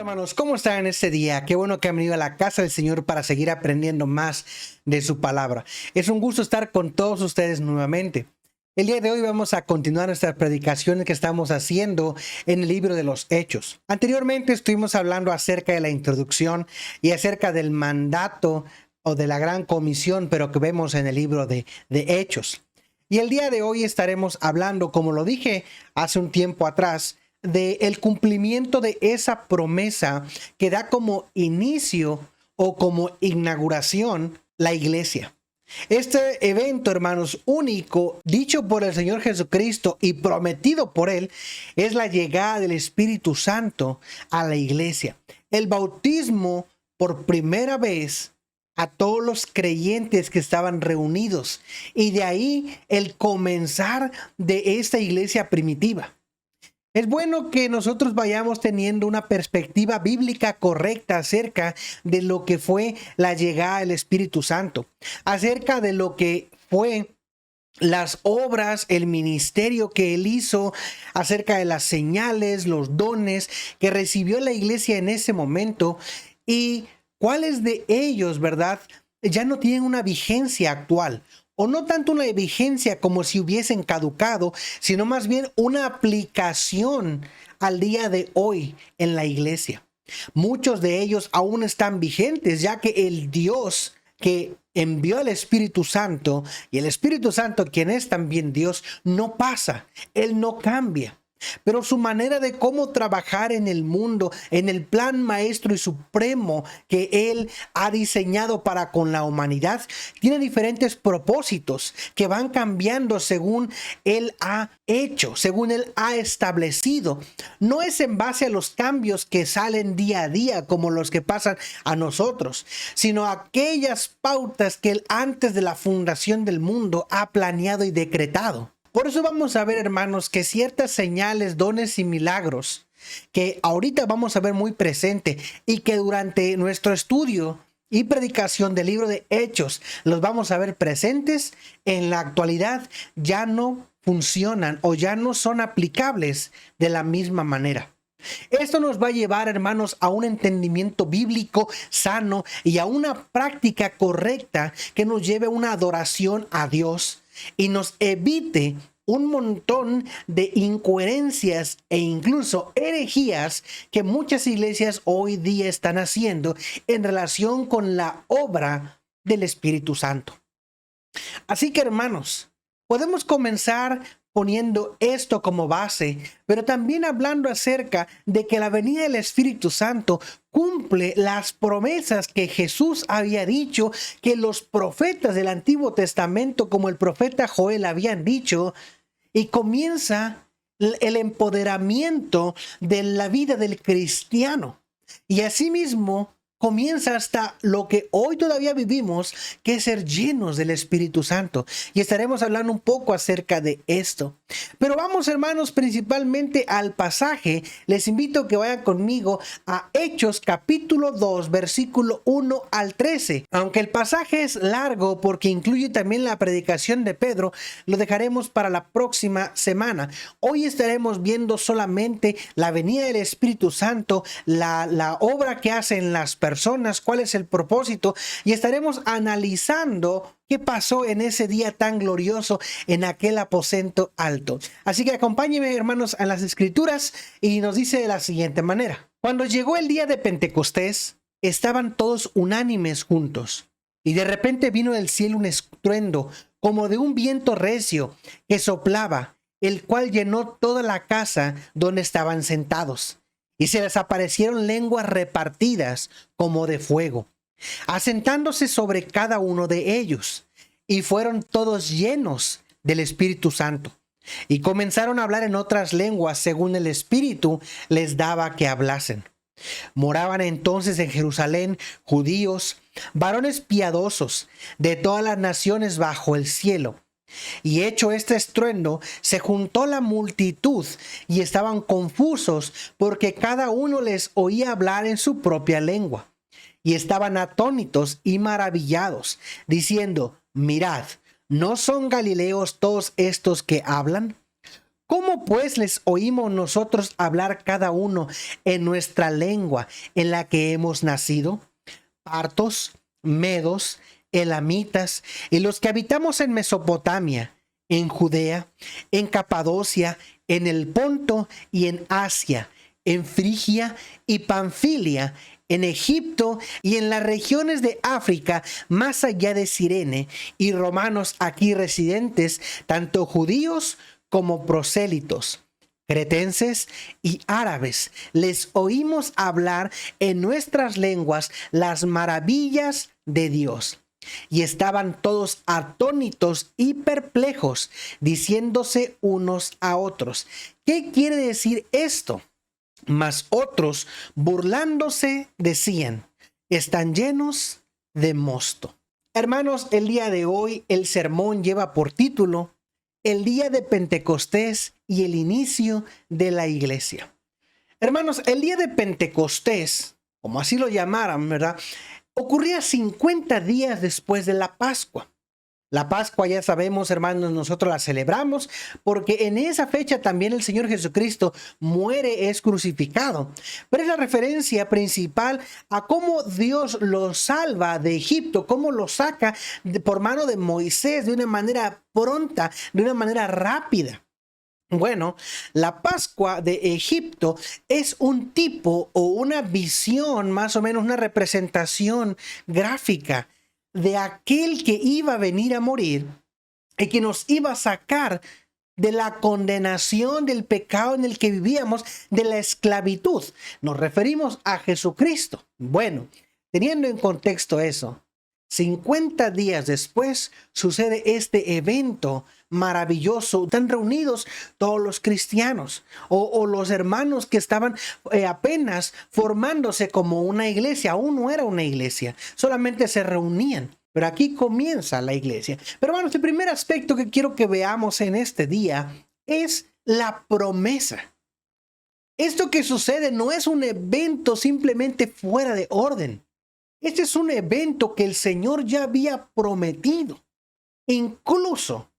Hermanos, ¿cómo están en este día? Qué bueno que han venido a la casa del Señor para seguir aprendiendo más de su palabra. Es un gusto estar con todos ustedes nuevamente. El día de hoy vamos a continuar nuestras predicaciones que estamos haciendo en el libro de los Hechos. Anteriormente estuvimos hablando acerca de la introducción y acerca del mandato o de la gran comisión, pero que vemos en el libro de Hechos. Y el día de hoy estaremos hablando, como lo dije hace un tiempo atrás, del cumplimiento de esa promesa que da como inicio o como inauguración la iglesia. Este evento, hermanos, único, dicho por el Señor Jesucristo y prometido por Él, es la llegada del Espíritu Santo a la iglesia. El bautismo por primera vez a todos los creyentes que estaban reunidos. Y de ahí el comenzar de esta iglesia primitiva. Es bueno que nosotros vayamos teniendo una perspectiva bíblica correcta acerca de lo que fue la llegada del Espíritu Santo, acerca de lo que fue las obras, el ministerio que Él hizo, acerca de las señales, los dones que recibió la iglesia en ese momento y cuáles de ellos, ¿verdad?, ya no tienen una vigencia actual. O no tanto una vigencia como si hubiesen caducado, sino más bien una aplicación al día de hoy en la iglesia. Muchos de ellos aún están vigentes, ya que el Dios que envió al Espíritu Santo, y el Espíritu Santo, quien es también Dios, no pasa, Él no cambia. Pero su manera de cómo trabajar en el mundo, en el plan maestro y supremo que Él ha diseñado para con la humanidad, tiene diferentes propósitos que van cambiando según Él ha hecho, según Él ha establecido. No es en base a los cambios que salen día a día como los que pasan a nosotros, sino aquellas pautas que Él antes de la fundación del mundo ha planeado y decretado. Por eso vamos a ver, hermanos, que ciertas señales, dones y milagros que ahorita vamos a ver muy presente y que durante nuestro estudio y predicación del libro de Hechos los vamos a ver presentes, en la actualidad ya no funcionan o ya no son aplicables de la misma manera. Esto nos va a llevar, hermanos, a un entendimiento bíblico sano y a una práctica correcta que nos lleve a una adoración a Dios y nos evite un montón de incoherencias e incluso herejías que muchas iglesias hoy día están haciendo en relación con la obra del Espíritu Santo. Así que, hermanos, podemos comenzar poniendo esto como base, pero también hablando acerca de que la venida del Espíritu Santo cumple las promesas que Jesús había dicho, que los profetas del Antiguo Testamento, como el profeta Joel, habían dicho, y comienza el empoderamiento de la vida del cristiano. Y asimismo comienza hasta lo que hoy todavía vivimos, que es ser llenos del Espíritu Santo. Y estaremos hablando un poco acerca de esto. Pero vamos, hermanos, principalmente al pasaje. Les invito a que vayan conmigo a Hechos capítulo 2, versículo 1 al 13. Aunque el pasaje es largo porque incluye también la predicación de Pedro, lo dejaremos para la próxima semana. Hoy estaremos viendo solamente la venida del Espíritu Santo, la obra que hacen las personas, cuál es el propósito, y estaremos analizando qué pasó en ese día tan glorioso en aquel aposento alto. Así que acompáñenme, hermanos, a las escrituras y nos dice de la siguiente manera: cuando llegó el día de Pentecostés, estaban todos unánimes juntos, y de repente vino del cielo un estruendo como de un viento recio que soplaba, el cual llenó toda la casa donde estaban sentados. Y se les aparecieron lenguas repartidas como de fuego, asentándose sobre cada uno de ellos. Y fueron todos llenos del Espíritu Santo. Y comenzaron a hablar en otras lenguas según el Espíritu les daba que hablasen. Moraban entonces en Jerusalén judíos, varones piadosos de todas las naciones bajo el cielo. Y hecho este estruendo, se juntó la multitud y estaban confusos porque cada uno les oía hablar en su propia lengua. Y estaban atónitos y maravillados, diciendo: mirad, ¿no son galileos todos estos que hablan? ¿Cómo ¿Cómo pues les oímos nosotros hablar cada uno en nuestra lengua en la que hemos nacido? Partos, medos, elamitas y los que habitamos en Mesopotamia, en Judea, en Capadocia, en el Ponto y en Asia, en Frigia y Panfilia, en Egipto y en las regiones de África, más allá de Cirene, y romanos aquí residentes, tanto judíos como prosélitos, cretenses y árabes, les oímos hablar en nuestras lenguas las maravillas de Dios. Y estaban todos atónitos y perplejos, diciéndose unos a otros: ¿qué quiere decir esto? Mas otros, burlándose, decían: están llenos de mosto. Hermanos, el día de hoy el sermón lleva por título el día de Pentecostés y el inicio de la iglesia. Hermanos, el día de Pentecostés, como así lo llamaran, ¿verdad?, ocurría 50 días después de la Pascua. La Pascua, ya sabemos, hermanos, nosotros la celebramos porque en esa fecha también el Señor Jesucristo muere, es crucificado. Pero es la referencia principal a cómo Dios lo salva de Egipto, cómo lo saca por mano de Moisés de una manera pronta, de una manera rápida. Bueno, la Pascua de Egipto es un tipo o una visión, más o menos una representación gráfica de aquel que iba a venir a morir y que nos iba a sacar de la condenación del pecado en el que vivíamos, de la esclavitud. Nos referimos a Jesucristo. Bueno, teniendo en contexto eso, 50 días después sucede este evento maravilloso. Están reunidos todos los cristianos o los hermanos que estaban apenas formándose como una iglesia. Aún no era una iglesia, solamente se reunían. Pero aquí comienza la iglesia. Pero hermanos, el primer aspecto que quiero que veamos en este día es la promesa. Esto que sucede no es un evento simplemente fuera de orden. Este es un evento que el Señor ya había prometido. Incluso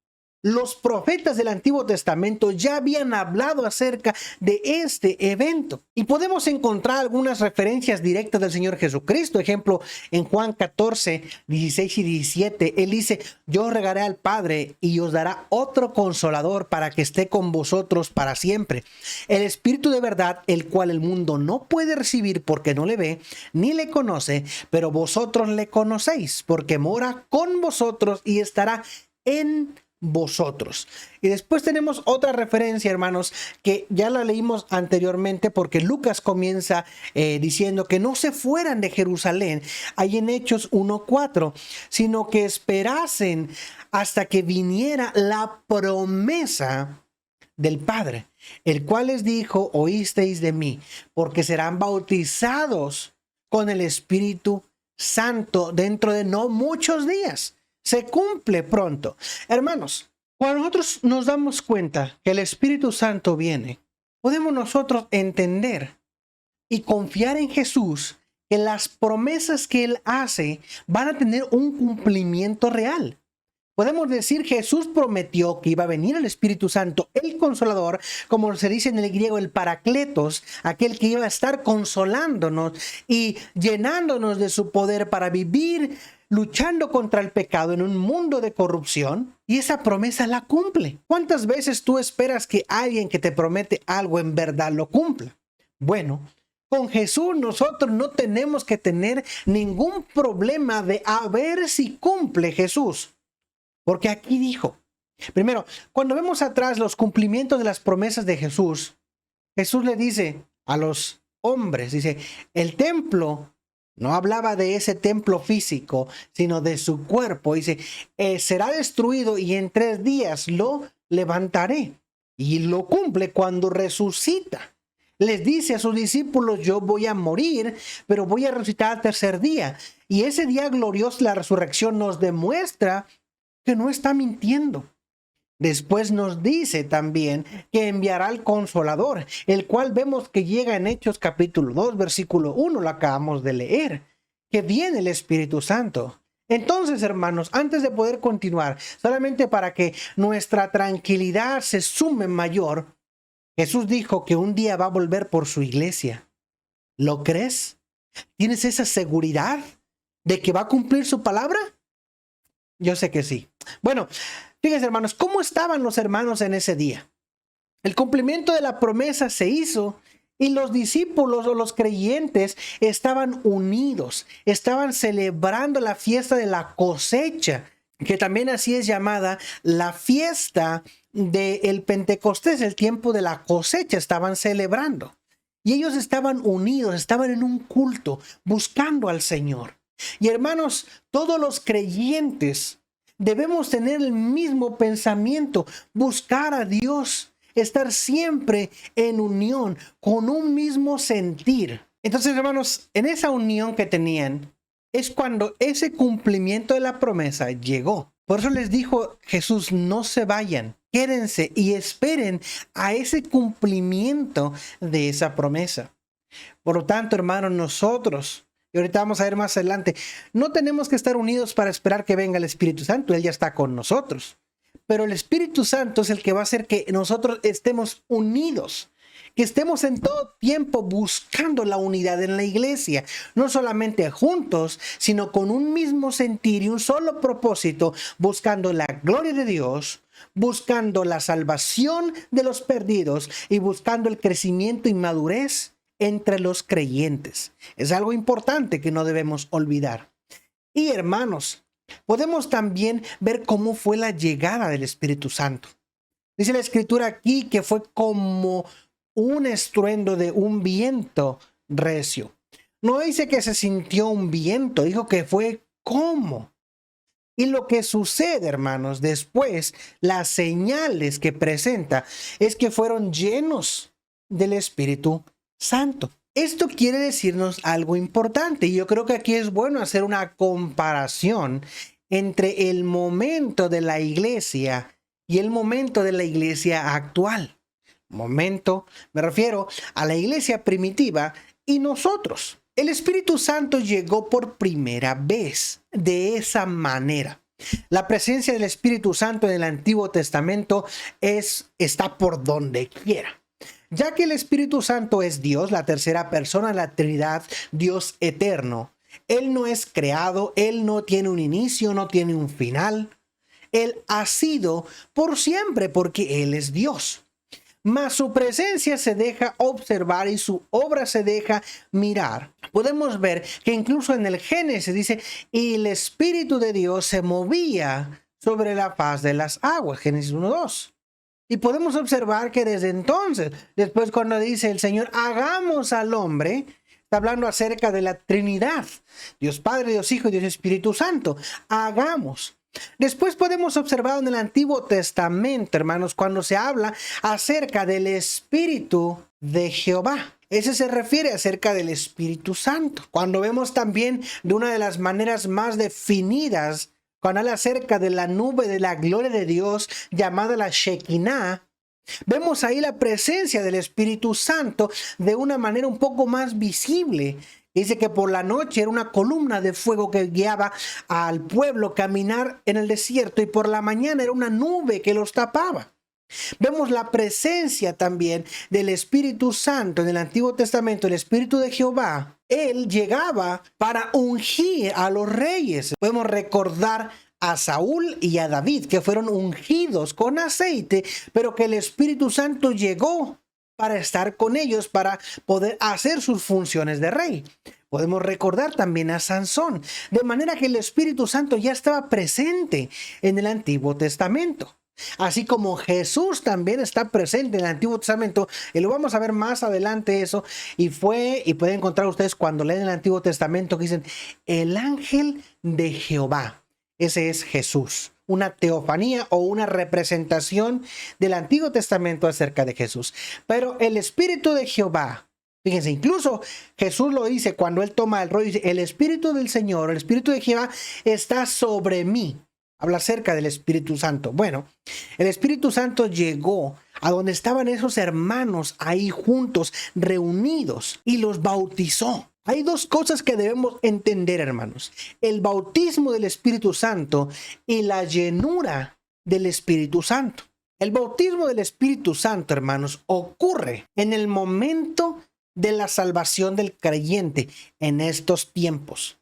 los profetas del Antiguo Testamento ya habían hablado acerca de este evento. Y podemos encontrar algunas referencias directas del Señor Jesucristo. Ejemplo, en Juan 14, 16 y 17, Él dice: yo regaré al Padre y os dará otro consolador para que esté con vosotros para siempre. El Espíritu de verdad, el cual el mundo no puede recibir porque no le ve ni le conoce, pero vosotros le conocéis porque mora con vosotros y estará en vosotros. Y después tenemos otra referencia, hermanos, que ya la leímos anteriormente, porque Lucas comienza diciendo que no se fueran de Jerusalén, ahí en Hechos 1:4, sino que esperasen hasta que viniera la promesa del Padre, el cual les dijo: oísteis de mí, porque serán bautizados con el Espíritu Santo dentro de no muchos días. Se cumple pronto. Hermanos, cuando nosotros nos damos cuenta que el Espíritu Santo viene, podemos nosotros entender y confiar en Jesús que las promesas que Él hace van a tener un cumplimiento real. Podemos decir, Jesús prometió que iba a venir el Espíritu Santo, el Consolador, como se dice en el griego, el Paracletos, aquel que iba a estar consolándonos y llenándonos de su poder para vivir luchando contra el pecado en un mundo de corrupción, y esa promesa la cumple. ¿Cuántas veces tú esperas que alguien que te promete algo en verdad lo cumpla? Bueno, con Jesús nosotros no tenemos que tener ningún problema de a ver si cumple Jesús. Porque aquí dijo, primero, cuando vemos atrás los cumplimientos de las promesas de Jesús, Jesús le dice a los hombres, dice, el templo, no hablaba de ese templo físico, sino de su cuerpo. Dice, será destruido y en 3 días lo levantaré. Y lo cumple cuando resucita. Les dice a sus discípulos, yo voy a morir, pero voy a resucitar al 3er día. Y ese día glorioso, la resurrección, nos demuestra que no está mintiendo. Después nos dice también que enviará al Consolador, el cual vemos que llega en Hechos capítulo 2, versículo 1, lo acabamos de leer, que viene el Espíritu Santo. Entonces, hermanos, antes de poder continuar, solamente para que nuestra tranquilidad se sume mayor, Jesús dijo que un día va a volver por su iglesia. ¿Lo crees? ¿Tienes esa seguridad de que va a cumplir su palabra? Yo sé que sí. Bueno, fíjense, hermanos, ¿cómo estaban los hermanos en ese día? El cumplimiento de la promesa se hizo y los discípulos o los creyentes estaban unidos, estaban celebrando la fiesta de la cosecha, que también así es llamada la fiesta del Pentecostés, el tiempo de la cosecha, estaban celebrando. Y ellos estaban unidos, estaban en un culto, buscando al Señor. Y hermanos, todos los creyentes debemos tener el mismo pensamiento, buscar a Dios, estar siempre en unión, con un mismo sentir. Entonces, hermanos, en esa unión que tenían, es cuando ese cumplimiento de la promesa llegó. Por eso les dijo Jesús, no se vayan, quédense y esperen a ese cumplimiento de esa promesa. Por lo tanto, hermanos, nosotros, y ahorita vamos a ver más adelante, no tenemos que estar unidos para esperar que venga el Espíritu Santo. Él ya está con nosotros. Pero el Espíritu Santo es el que va a hacer que nosotros estemos unidos, que estemos en todo tiempo buscando la unidad en la iglesia, no solamente juntos, sino con un mismo sentir y un solo propósito, buscando la gloria de Dios, buscando la salvación de los perdidos y buscando el crecimiento y madurez entre los creyentes. Es algo importante que no debemos olvidar. Y hermanos, podemos también ver cómo fue la llegada del Espíritu Santo. Dice la Escritura aquí que fue como un estruendo de un viento recio. No dice que se sintió un viento, dijo que fue como. Y lo que sucede, hermanos, después, las señales que presenta es que fueron llenos del Espíritu Santo. Esto quiere decirnos algo importante y yo creo que aquí es bueno hacer una comparación entre el momento de la iglesia y el momento de la iglesia actual. Momento, me refiero a la iglesia primitiva y nosotros. El Espíritu Santo llegó por primera vez de esa manera. La presencia del Espíritu Santo en el Antiguo Testamento está por donde quiera. Ya que el Espíritu Santo es Dios, la tercera persona de la Trinidad, Dios eterno. Él no es creado, Él no tiene un inicio, no tiene un final. Él ha sido por siempre porque Él es Dios. Mas su presencia se deja observar y su obra se deja mirar. Podemos ver que incluso en el Génesis dice, y el Espíritu de Dios se movía sobre la faz de las aguas. Génesis 1:2. Y podemos observar que desde entonces, después cuando dice el Señor, hagamos al hombre, está hablando acerca de la Trinidad. Dios Padre, Dios Hijo y Dios Espíritu Santo. Hagamos. Después podemos observar en el Antiguo Testamento, hermanos, cuando se habla acerca del Espíritu de Jehová. Ese se refiere acerca del Espíritu Santo. Cuando vemos también de una de las maneras más definidas, cuando habla acerca de la nube de la gloria de Dios llamada la Shekinah, vemos ahí la presencia del Espíritu Santo de una manera un poco más visible. Dice que por la noche era una columna de fuego que guiaba al pueblo a caminar en el desierto y por la mañana era una nube que los tapaba. Vemos la presencia también del Espíritu Santo en el Antiguo Testamento, el Espíritu de Jehová. Él llegaba para ungir a los reyes. Podemos recordar a Saúl y a David, que fueron ungidos con aceite, pero que el Espíritu Santo llegó para estar con ellos, para poder hacer sus funciones de rey. Podemos recordar también a Sansón, de manera que el Espíritu Santo ya estaba presente en el Antiguo Testamento. Así como Jesús también está presente en el Antiguo Testamento, y lo vamos a ver más adelante eso, y pueden encontrar ustedes cuando leen el Antiguo Testamento que dicen, el ángel de Jehová. Ese es Jesús, una teofanía o una representación del Antiguo Testamento acerca de Jesús. Pero el Espíritu de Jehová, fíjense, incluso Jesús lo dice cuando él toma el rollo, dice, el Espíritu del Señor, el Espíritu de Jehová está sobre mí. Habla acerca del Espíritu Santo. Bueno, el Espíritu Santo llegó a donde estaban esos hermanos ahí juntos, reunidos, y los bautizó. Hay dos cosas que debemos entender, hermanos. El bautismo del Espíritu Santo y la llenura del Espíritu Santo. El bautismo del Espíritu Santo, hermanos, ocurre en el momento de la salvación del creyente en estos tiempos.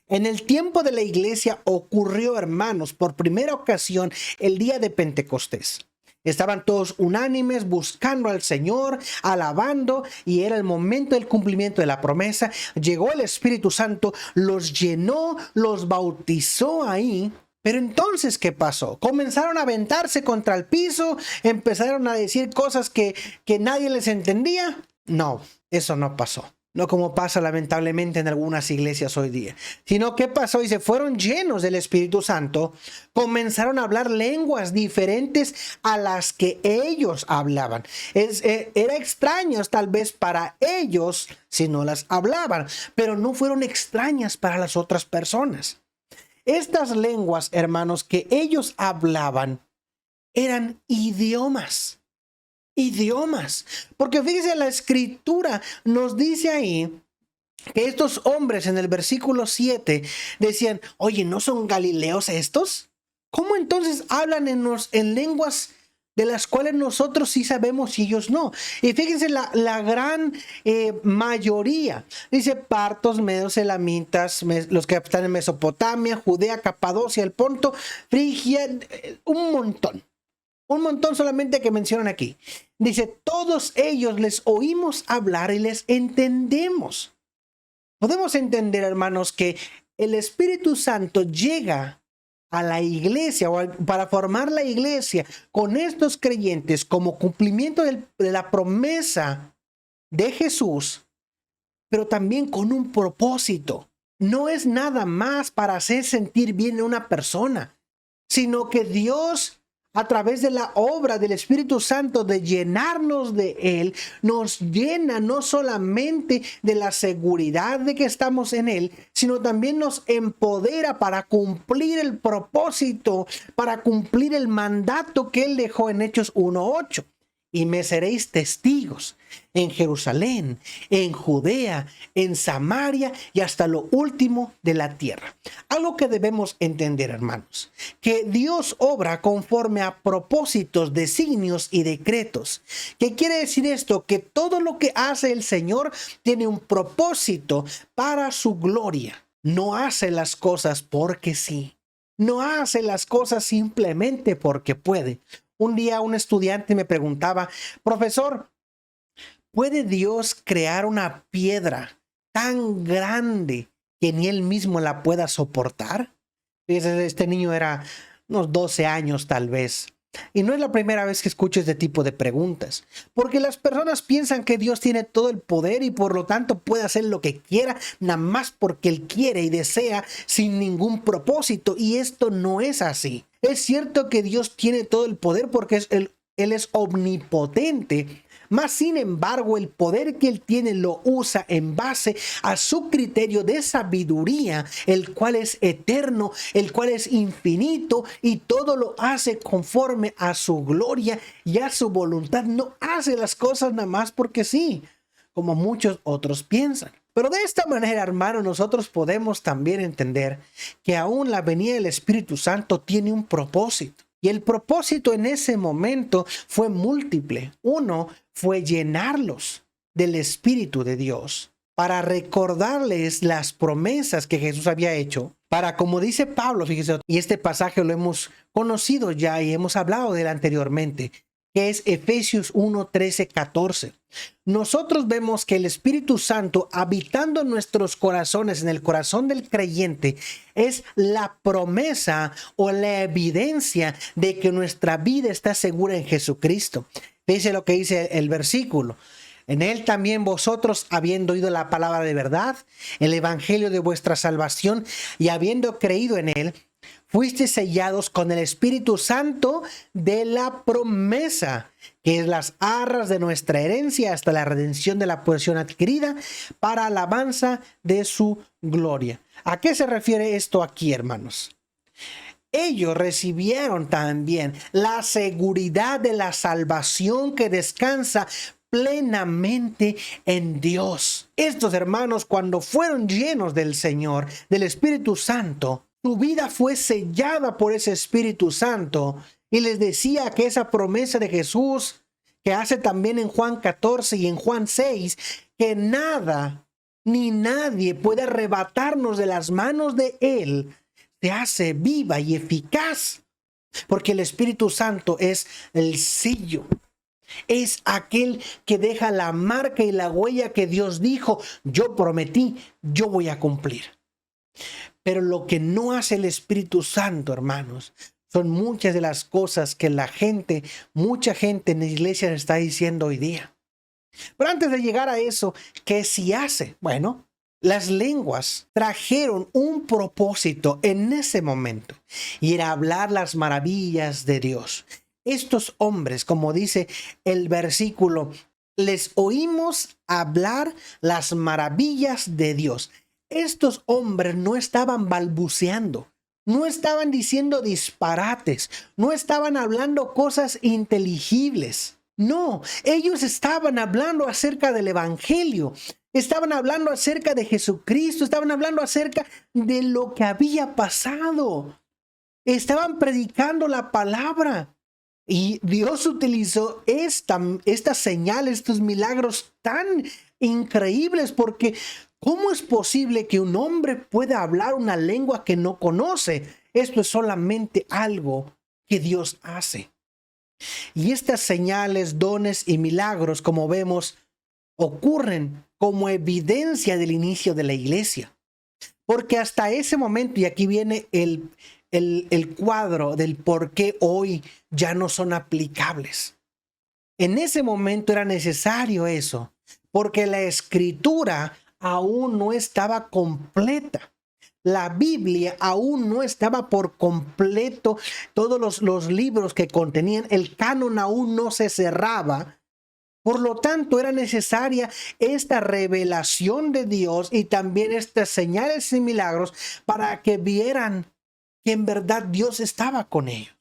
En el tiempo de la iglesia ocurrió, hermanos, por primera ocasión el día de Pentecostés. Estaban todos unánimes buscando al Señor, alabando, y era el momento del cumplimiento de la promesa. Llegó el Espíritu Santo, los llenó, los bautizó ahí. Pero entonces, ¿qué pasó? Comenzaron a aventarse contra el piso, empezaron a decir cosas que nadie les entendía. No, eso no pasó. No como pasa lamentablemente en algunas iglesias hoy día. Sino que pasó y se fueron llenos del Espíritu Santo. Comenzaron a hablar lenguas diferentes a las que ellos hablaban. Era extrañas tal vez para ellos si no las hablaban, pero no fueron extrañas para las otras personas. Estas lenguas, hermanos, que ellos hablaban eran idiomas. Porque fíjese, la escritura nos dice ahí que estos hombres en el versículo 7 decían, oye, ¿no son galileos estos? ¿Cómo entonces hablan en lenguas de las cuales nosotros sí sabemos y ellos no? Y fíjense la gran mayoría. Dice partos, medos, elamitas, los que están en Mesopotamia, Judea, Capadocia, el Ponto, Frigia, un montón. Un montón solamente que mencionan aquí. Dice, todos ellos les oímos hablar y les entendemos. Podemos entender, hermanos, que el Espíritu Santo llega a la iglesia para formar la iglesia con estos creyentes como cumplimiento de la promesa de Jesús, pero también con un propósito. No es nada más para hacer sentir bien a una persona, sino que Dios, a través de la obra del Espíritu Santo, de llenarnos de Él, nos llena no solamente de la seguridad de que estamos en Él, sino también nos empodera para cumplir el propósito, para cumplir el mandato que Él dejó en Hechos 1:8. Y me seréis testigos en Jerusalén, en Judea, en Samaria y hasta lo último de la tierra. Algo que debemos entender, hermanos, que Dios obra conforme a propósitos, designios y decretos. ¿Qué quiere decir esto? Que todo lo que hace el Señor tiene un propósito para su gloria. No hace las cosas porque sí. No hace las cosas simplemente porque puede. Un día un estudiante me preguntaba, profesor, ¿puede Dios crear una piedra tan grande que ni él mismo la pueda soportar? Este niño era unos 12 años tal vez. Y no es la primera vez que escucho este tipo de preguntas, porque las personas piensan que Dios tiene todo el poder y por lo tanto puede hacer lo que quiera, nada más porque Él quiere y desea, sin ningún propósito. Y esto no es así. Es cierto que Dios tiene todo el poder porque Él es omnipotente. Mas, sin embargo, el poder que Él tiene lo usa en base a su criterio de sabiduría, el cual es eterno, el cual es infinito, y todo lo hace conforme a su gloria y a su voluntad. No hace las cosas nada más porque sí, como muchos otros piensan. Pero de esta manera, hermano, nosotros podemos también entender que aún la venida del Espíritu Santo tiene un propósito. Y el propósito en ese momento fue múltiple. Uno fue llenarlos del Espíritu de Dios para recordarles las promesas que Jesús había hecho. Para, como dice Pablo, fíjese, y este pasaje lo hemos conocido ya y hemos hablado de él anteriormente, que es Efesios 1, 13, 14. Nosotros vemos que el Espíritu Santo habitando en nuestros corazones, en el corazón del creyente, es la promesa o la evidencia de que nuestra vida está segura en Jesucristo. Dice lo que dice el versículo. En él también vosotros, habiendo oído la palabra de verdad, el evangelio de vuestra salvación, y habiendo creído en él, fuisteis sellados con el Espíritu Santo de la promesa, que es las arras de nuestra herencia hasta la redención de la posesión adquirida para alabanza de su gloria. ¿A qué se refiere esto aquí, hermanos? Ellos recibieron también la seguridad de la salvación que descansa plenamente en Dios. Estos hermanos, cuando fueron llenos del Señor, del Espíritu Santo, su vida fue sellada por ese Espíritu Santo Y les decía que esa promesa de Jesús, que hace también en Juan 14 y en Juan 6, que nada ni nadie puede arrebatarnos de las manos de Él, se hace viva y eficaz. Porque el Espíritu Santo es el sello. Es aquel que deja la marca y la huella que Dios dijo, yo prometí, yo voy a cumplir. Pero lo que no hace el Espíritu Santo, hermanos, son muchas de las cosas que mucha gente en la iglesia está diciendo hoy día. Pero antes de llegar a eso, ¿qué sí hace? Bueno, las lenguas trajeron un propósito en ese momento y era hablar las maravillas de Dios. Estos hombres, como dice el versículo, les oímos hablar las maravillas de Dios. Estos hombres no estaban balbuceando, no estaban diciendo disparates, no estaban hablando cosas inteligibles. No, ellos estaban hablando acerca del Evangelio, estaban hablando acerca de Jesucristo, estaban hablando acerca de lo que había pasado. Estaban predicando la palabra. Y Dios utilizó estas señales, estos milagros tan increíbles, porque ¿cómo es posible que un hombre pueda hablar una lengua que no conoce? Esto es solamente algo que Dios hace. Y estas señales, dones y milagros, como vemos, ocurren como evidencia del inicio de la iglesia. Porque hasta ese momento, y aquí viene el cuadro del por qué hoy ya no son aplicables. En ese momento era necesario eso, porque la escritura aún no estaba completa. La Biblia aún no estaba por completo, todos los libros que contenían, el canon aún no se cerraba. Por lo tanto, era necesaria esta revelación de Dios y también estas señales y milagros para que vieran que en verdad Dios estaba con ellos,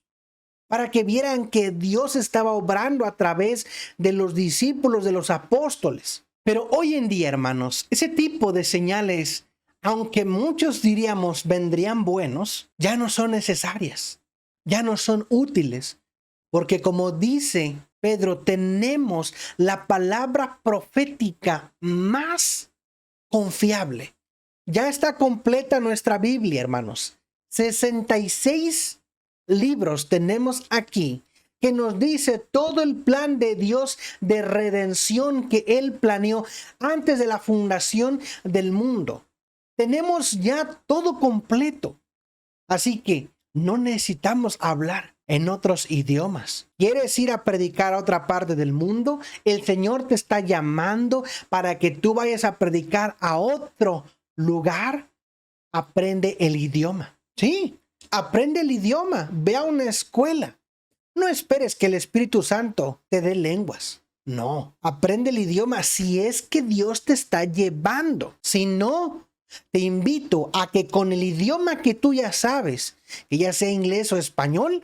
para que vieran que Dios estaba obrando a través de los discípulos, de los apóstoles. Pero hoy en día, hermanos, ese tipo de señales, aunque muchos diríamos vendrían buenos, ya no son necesarias, ya no son útiles, porque como dice Pedro, tenemos la palabra profética más confiable. Ya está completa nuestra Biblia, hermanos. 66 libros tenemos aquí que nos dice todo el plan de Dios de redención que Él planeó antes de la fundación del mundo. Tenemos ya todo completo. Así que no necesitamos hablar en otros idiomas. ¿Quieres ir a predicar a otra parte del mundo? El Señor te está llamando para que tú vayas a predicar a otro lugar. Aprende el idioma. Sí, aprende el idioma. Ve a una escuela. No esperes que el Espíritu Santo te dé lenguas. No, aprende el idioma si es que Dios te está llevando. Si no, te invito a que con el idioma que tú ya sabes, que ya sea inglés o español,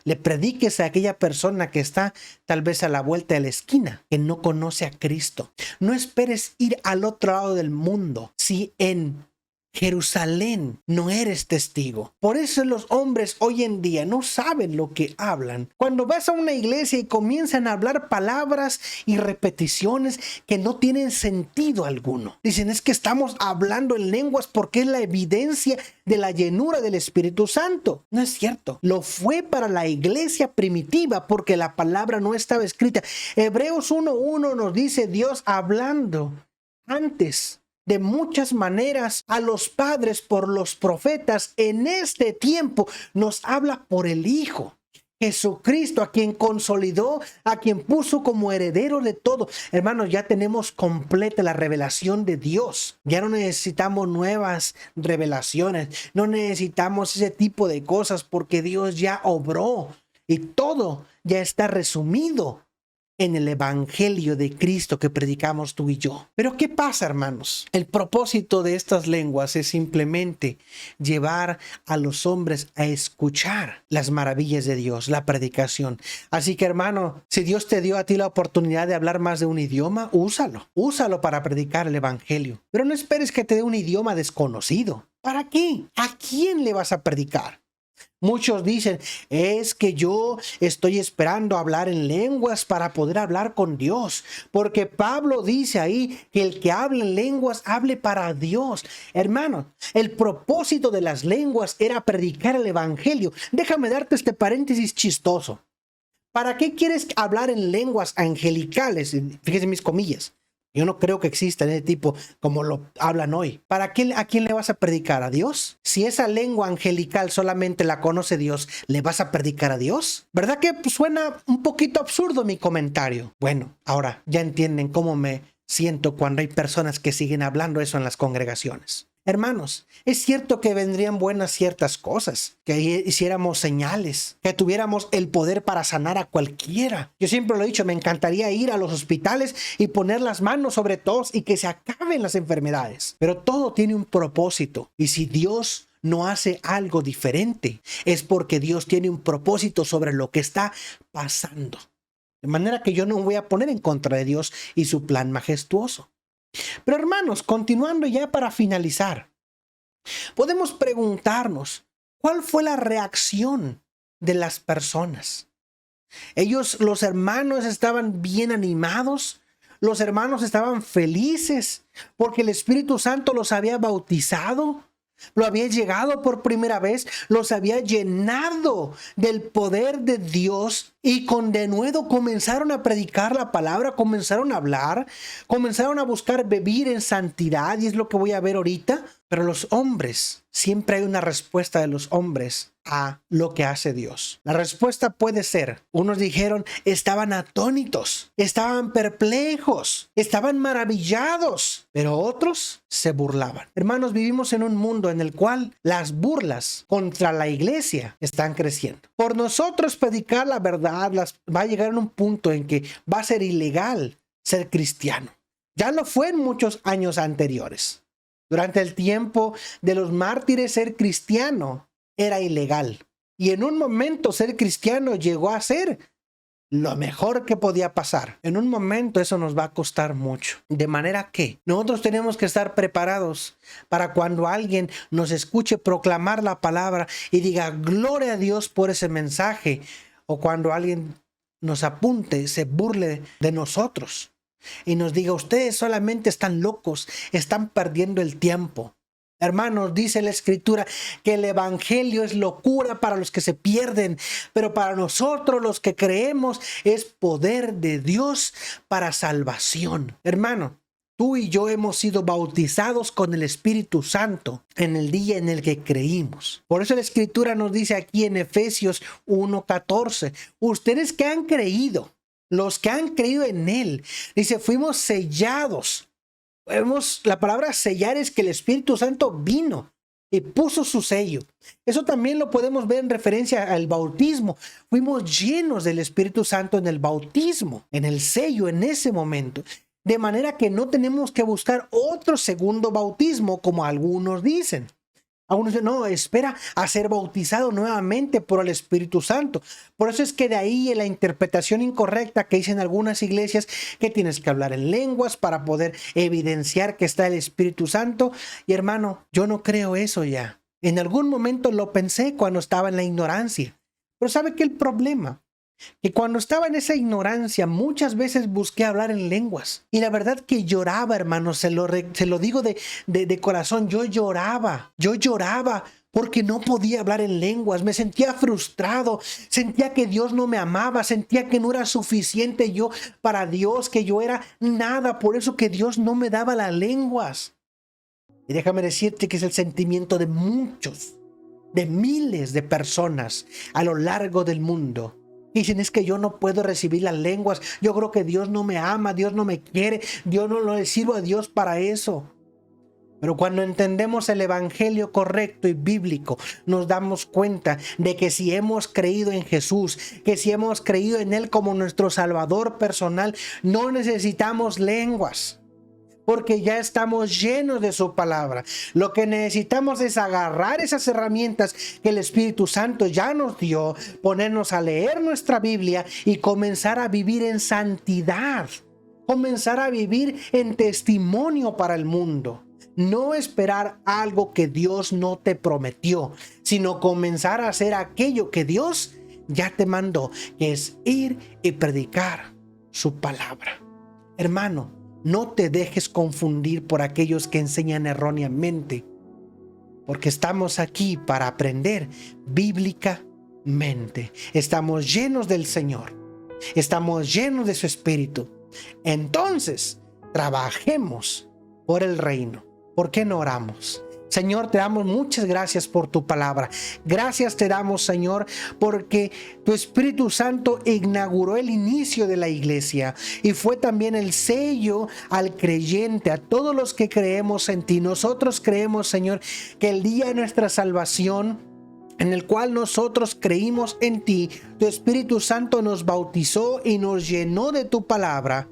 le prediques a aquella persona que está tal vez a la vuelta de la esquina, que no conoce a Cristo. No esperes ir al otro lado del mundo si en Jerusalén no eres testigo. Por eso los hombres hoy en día no saben lo que hablan. Cuando vas a una iglesia y comienzan a hablar palabras y repeticiones que no tienen sentido alguno. Dicen, es que estamos hablando en lenguas porque es la evidencia de la llenura del Espíritu Santo. No es cierto. Lo fue para la iglesia primitiva porque la palabra no estaba escrita. Hebreos 1:1 nos dice Dios hablando antes de muchas maneras a los padres por los profetas. En este tiempo nos habla por el Hijo Jesucristo, a quien consolidó, a quien puso como heredero de todo. Hermanos, ya tenemos completa la revelación de Dios. Ya no necesitamos nuevas revelaciones, no necesitamos ese tipo de cosas porque Dios ya obró y todo ya está resumido en el Evangelio de Cristo que predicamos tú y yo. Pero ¿qué pasa, hermanos? El propósito de estas lenguas es simplemente llevar a los hombres a escuchar las maravillas de Dios, la predicación. Así que, hermano, si Dios te dio a ti la oportunidad de hablar más de un idioma, úsalo. Úsalo para predicar el Evangelio. Pero no esperes que te dé un idioma desconocido. ¿Para qué? ¿A quién le vas a predicar? Muchos dicen, es que yo estoy esperando hablar en lenguas para poder hablar con Dios, porque Pablo dice ahí que el que hable en lenguas hable para Dios. Hermano, el propósito de las lenguas era predicar el evangelio. Déjame darte este paréntesis chistoso. ¿Para qué quieres hablar en lenguas angelicales? Fíjese mis comillas. Yo no creo que exista ese tipo como lo hablan hoy. ¿Para qué, a quién le vas a predicar? ¿A Dios? Si esa lengua angelical solamente la conoce Dios, ¿le vas a predicar a Dios? ¿Verdad que suena un poquito absurdo mi comentario? Bueno, ahora ya entienden cómo me siento cuando hay personas que siguen hablando eso en las congregaciones. Hermanos, es cierto que vendrían buenas ciertas cosas, que hiciéramos señales, que tuviéramos el poder para sanar a cualquiera. Yo siempre lo he dicho, me encantaría ir a los hospitales y poner las manos sobre todos y que se acaben las enfermedades. Pero todo tiene un propósito. Y si Dios no hace algo diferente, es porque Dios tiene un propósito sobre lo que está pasando. De manera que yo no voy a poner en contra de Dios y su plan majestuoso. Pero hermanos, continuando ya para finalizar, podemos preguntarnos, ¿cuál fue la reacción de las personas? Los hermanos estaban bien animados, los hermanos estaban felices porque el Espíritu Santo los había bautizado, lo había llegado por primera vez, los había llenado del poder de Dios y con denuedo comenzaron a predicar la palabra, comenzaron a hablar, comenzaron a buscar vivir en santidad, y es lo que voy a ver ahorita. Pero los hombres, siempre hay una respuesta de los hombres a lo que hace Dios. La respuesta puede ser, unos dijeron, estaban atónitos, estaban perplejos, estaban maravillados, pero otros se burlaban. Hermanos, vivimos en un mundo en el cual las burlas contra la iglesia están creciendo. Por nosotros predicar la verdad, va a llegar a un punto en que va a ser ilegal ser cristiano. Ya lo fue en muchos años anteriores. Durante el tiempo de los mártires, ser cristiano era ilegal. Y en un momento ser cristiano llegó a ser lo mejor que podía pasar. En un momento eso nos va a costar mucho. De manera que nosotros tenemos que estar preparados para cuando alguien nos escuche proclamar la palabra y diga gloria a Dios por ese mensaje. O cuando alguien nos apunte, se burle de nosotros y nos diga, ustedes solamente están locos, están perdiendo el tiempo. Hermanos, dice la Escritura que el evangelio es locura para los que se pierden, pero para nosotros los que creemos es poder de Dios para salvación. Hermano, tú y yo hemos sido bautizados con el Espíritu Santo en el día en el que creímos. Por eso la Escritura nos dice aquí en Efesios 1:14, ustedes que han creído, los que han creído en Él, dice, fuimos sellados. La palabra sellar es que el Espíritu Santo vino y puso su sello. Eso también lo podemos ver en referencia al bautismo. Fuimos llenos del Espíritu Santo en el bautismo, en el sello, en ese momento. De manera que no tenemos que buscar otro segundo bautismo, como algunos dicen. Algunos dicen, no, espera a ser bautizado nuevamente por el Espíritu Santo. Por eso es que de ahí la interpretación incorrecta que dicen algunas iglesias, que tienes que hablar en lenguas para poder evidenciar que está el Espíritu Santo. Y hermano, yo no creo eso ya. En algún momento lo pensé cuando estaba en la ignorancia. Pero ¿sabe qué el problema? Que cuando estaba en esa ignorancia muchas veces busqué hablar en lenguas y la verdad que lloraba, hermano, se lo digo de corazón, yo lloraba porque no podía hablar en lenguas, me sentía frustrado, sentía que Dios no me amaba, sentía que no era suficiente yo para Dios, que yo era nada, por eso que Dios no me daba las lenguas. Y déjame decirte que es el sentimiento de muchos, de miles de personas a lo largo del mundo. Dicen, es que yo no puedo recibir las lenguas, yo creo que Dios no me ama, Dios no me quiere, Dios no le sirvo a Dios para eso. Pero cuando entendemos el evangelio correcto y bíblico, nos damos cuenta de que si hemos creído en Jesús, que si hemos creído en Él como nuestro Salvador personal, no necesitamos lenguas, porque ya estamos llenos de su palabra. Lo que necesitamos es agarrar esas herramientas que el Espíritu Santo ya nos dio, ponernos a leer nuestra Biblia y comenzar a vivir en santidad, comenzar a vivir en testimonio para el mundo. No esperar algo que Dios no te prometió, sino comenzar a hacer aquello que Dios ya te mandó, que es ir y predicar su palabra. Hermano, no te dejes confundir por aquellos que enseñan erróneamente, porque estamos aquí para aprender bíblicamente. Estamos llenos del Señor, estamos llenos de su Espíritu. Entonces, trabajemos por el reino. ¿Por qué no oramos? Señor, te damos muchas gracias por tu palabra. Gracias te damos, Señor, porque tu Espíritu Santo inauguró el inicio de la iglesia y fue también el sello al creyente, a todos los que creemos en ti. Nosotros creemos, Señor, que el día de nuestra salvación, en el cual nosotros creímos en ti, tu Espíritu Santo nos bautizó y nos llenó de tu palabra.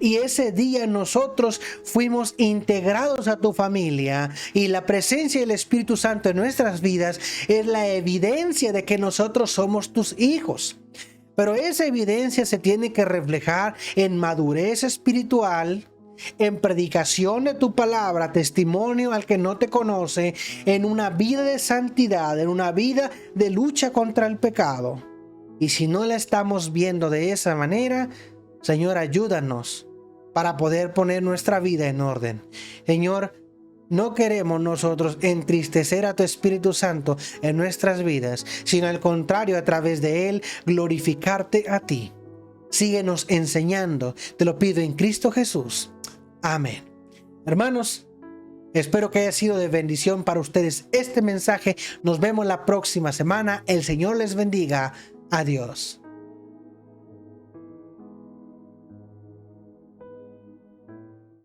Y ese día nosotros fuimos integrados a tu familia, y la presencia del Espíritu Santo en nuestras vidas es la evidencia de que nosotros somos tus hijos. Pero esa evidencia se tiene que reflejar en madurez espiritual, en predicación de tu palabra, testimonio al que no te conoce, en una vida de santidad, en una vida de lucha contra el pecado. Y si no la estamos viendo de esa manera, Señor, ayúdanos para poder poner nuestra vida en orden. Señor, no queremos nosotros entristecer a tu Espíritu Santo en nuestras vidas, sino al contrario, a través de él, glorificarte a ti. Síguenos enseñando, te lo pido en Cristo Jesús. Amén. Hermanos, espero que haya sido de bendición para ustedes este mensaje. Nos vemos la próxima semana. El Señor les bendiga. Adiós.